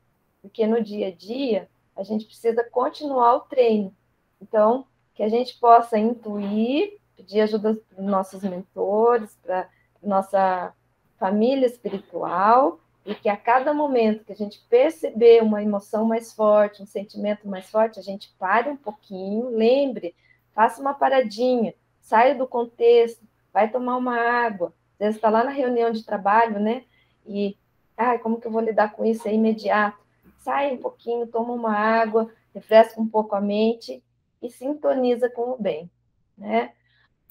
porque no dia a dia a gente precisa continuar o treino. Então, que a gente possa intuir, pedir ajuda para os nossos mentores, para a nossa família espiritual, e que a cada momento que a gente perceber uma emoção mais forte, um sentimento mais forte, a gente pare um pouquinho, lembre, faça uma paradinha, saia do contexto, vai tomar uma água. Às vezes está lá na reunião de trabalho, né? E, como que eu vou lidar com isso? É imediato. Sai um pouquinho, toma uma água, refresca um pouco a mente e sintoniza com o bem, né?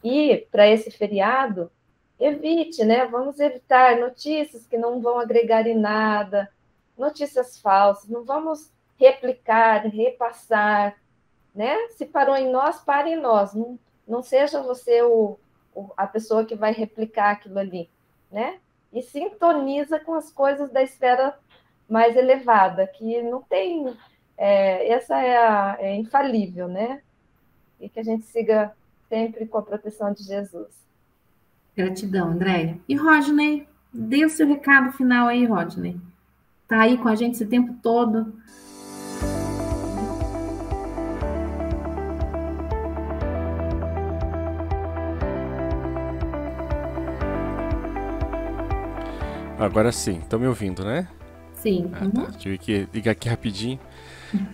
E para esse feriado, evite, né? Vamos evitar notícias que não vão agregar em nada, notícias falsas, não vamos replicar, repassar, né? Se parou em nós, pare em nós. Não seja você a pessoa que vai replicar aquilo ali, né? E sintoniza com as coisas da esfera mais elevada, que não tem... essa é infalível, né? E que a gente siga sempre com a proteção de Jesus. Gratidão, Andréia. E Rodney, dê o seu recado final aí, Rodney. Tá aí com a gente esse tempo todo. Agora sim, estão me ouvindo, né? Sim. Tá. Tive que ligar aqui rapidinho.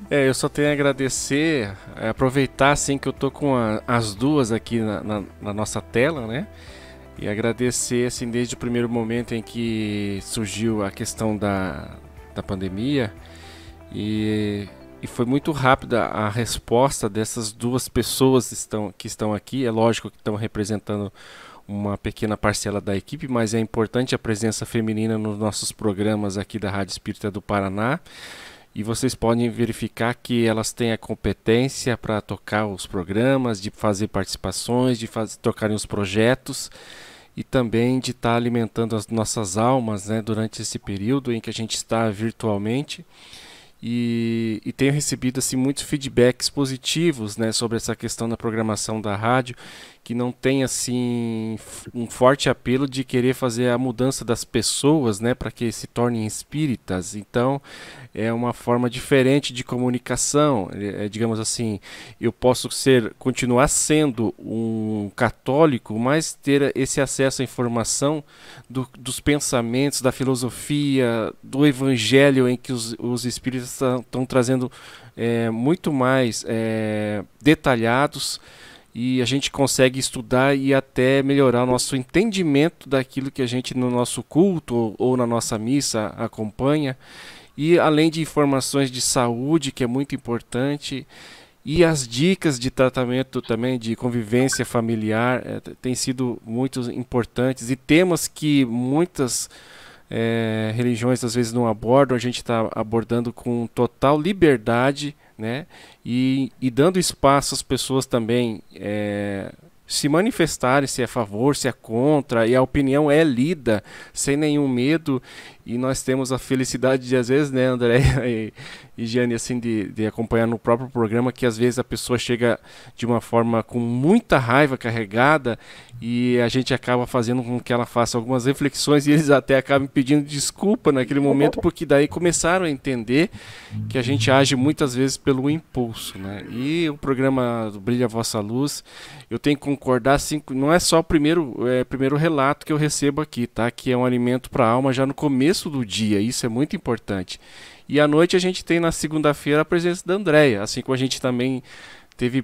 Eu só tenho a agradecer, aproveitar assim que eu tô com as duas aqui na nossa tela, né? E agradecer assim desde o primeiro momento em que surgiu a questão da pandemia e foi muito rápida a resposta dessas duas pessoas que estão aqui. É lógico que estão representando uma pequena parcela da equipe, mas é importante a presença feminina nos nossos programas aqui da Rádio Espírita do Paraná. E vocês podem verificar que elas têm a competência para tocar os programas, de fazer participações, de tocarem os projetos e também de estar alimentando as nossas almas, né, durante esse período em que a gente está virtualmente. E tenho recebido assim, muitos feedbacks positivos, né, sobre essa questão da programação da rádio, que não tem assim um forte apelo de querer fazer a mudança das pessoas, né, para que se tornem espíritas. Então é uma forma diferente de comunicação. Digamos assim, eu posso continuar sendo um católico, mas ter esse acesso à informação dos pensamentos, da filosofia, do evangelho, em que os espíritas estão trazendo muito mais detalhados, e a gente consegue estudar e até melhorar o nosso entendimento daquilo que a gente no nosso culto ou na nossa missa acompanha. E além de informações de saúde, que é muito importante, e as dicas de tratamento também, de convivência familiar, têm sido muito importantes. E temas que muitas religiões às vezes não abordam, a gente está abordando com total liberdade, né? E dando espaço às pessoas também se manifestarem, se é a favor, se é contra, e a opinião é lida sem nenhum medo. E nós temos a felicidade de, às vezes, né, André e Giane, assim, de acompanhar no próprio programa, que às vezes a pessoa chega de uma forma com muita raiva carregada, e a gente acaba fazendo com que ela faça algumas reflexões, e eles até acabam pedindo desculpa naquele momento, porque daí começaram a entender que a gente age muitas vezes pelo impulso, né? E o programa Brilha a Vossa Luz, eu tenho que concordar, assim, não é só o primeiro relato que eu recebo aqui, tá? Que é um alimento para a alma já no começo do dia, isso é muito importante. E à noite a gente tem na segunda-feira a presença da Andréia, assim como a gente também teve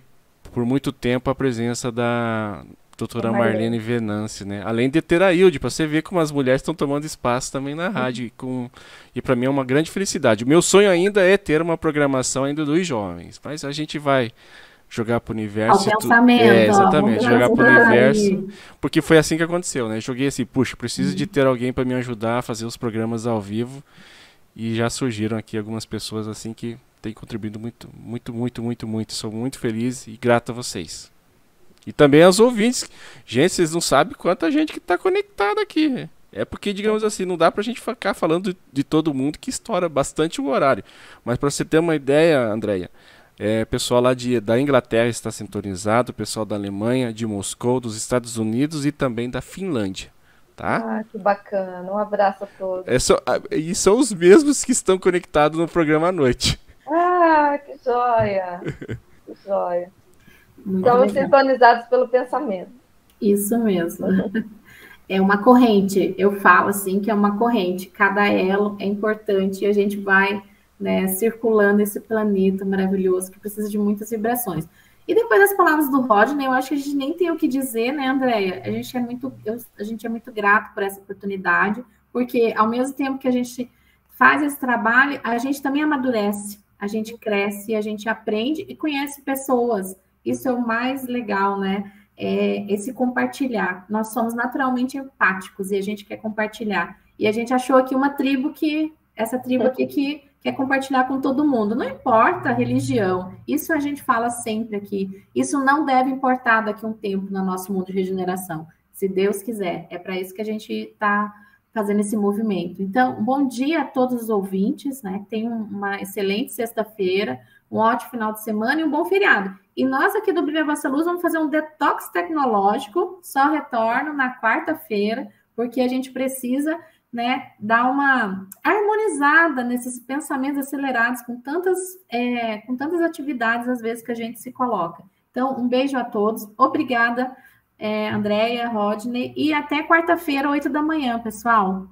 por muito tempo a presença da doutora Marlene Venance, né? Além de ter a Hilde, para você ver como as mulheres estão tomando espaço também na rádio, e para mim é uma grande felicidade. O meu sonho ainda é ter uma programação ainda dos jovens, mas a gente vai jogar pro universo. Ao pensamento. Exatamente, jogar pro universo. Porque foi assim que aconteceu, né? Joguei assim, puxa, preciso de ter alguém para me ajudar a fazer os programas ao vivo. E já surgiram aqui algumas pessoas assim que têm contribuído muito, muito, muito, muito, muito. Sou muito feliz e grato a vocês. E também aos ouvintes. Gente, vocês não sabem quanta gente que está conectada aqui. É porque, digamos assim, não dá pra gente ficar falando de todo mundo, que estoura bastante o horário. Mas para você ter uma ideia, Andréia, pessoal lá da Inglaterra está sintonizado, pessoal da Alemanha, de Moscou, dos Estados Unidos e também da Finlândia, tá? Ah, que bacana. Um abraço a todos. E são os mesmos que estão conectados no programa à noite. Ah, que joia! Que joia. Muito Estamos legal. sintonizados pelo pensamento. Isso mesmo. É uma corrente, eu falo assim que é uma corrente, cada elo é importante e a gente vai, né, circulando esse planeta maravilhoso que precisa de muitas vibrações. E depois das palavras do Rodney, eu acho que a gente nem tem o que dizer, né, Andréia? A gente é muito grato por essa oportunidade, porque ao mesmo tempo que a gente faz esse trabalho, a gente também amadurece, a gente cresce, a gente aprende e conhece pessoas. Isso é o mais legal, né? Esse compartilhar. Nós somos naturalmente empáticos e a gente quer compartilhar. E a gente achou aqui essa tribo aqui que quer compartilhar com todo mundo. Não importa a religião, isso a gente fala sempre aqui. Isso não deve importar daqui a um tempo no nosso mundo de regeneração. Se Deus quiser, é para isso que a gente está fazendo esse movimento. Então, bom dia a todos os ouvintes, né? Tenham uma excelente sexta-feira, um ótimo final de semana e um bom feriado. E nós aqui do Brilha a Vossa Luz vamos fazer um detox tecnológico, só retorno na quarta-feira, porque a gente precisa, né, dar uma harmonizada nesses pensamentos acelerados com tantas atividades, às vezes, que a gente se coloca. Então, um beijo a todos. Obrigada, Andréia, Rodney, e até quarta-feira, 8 da manhã, pessoal.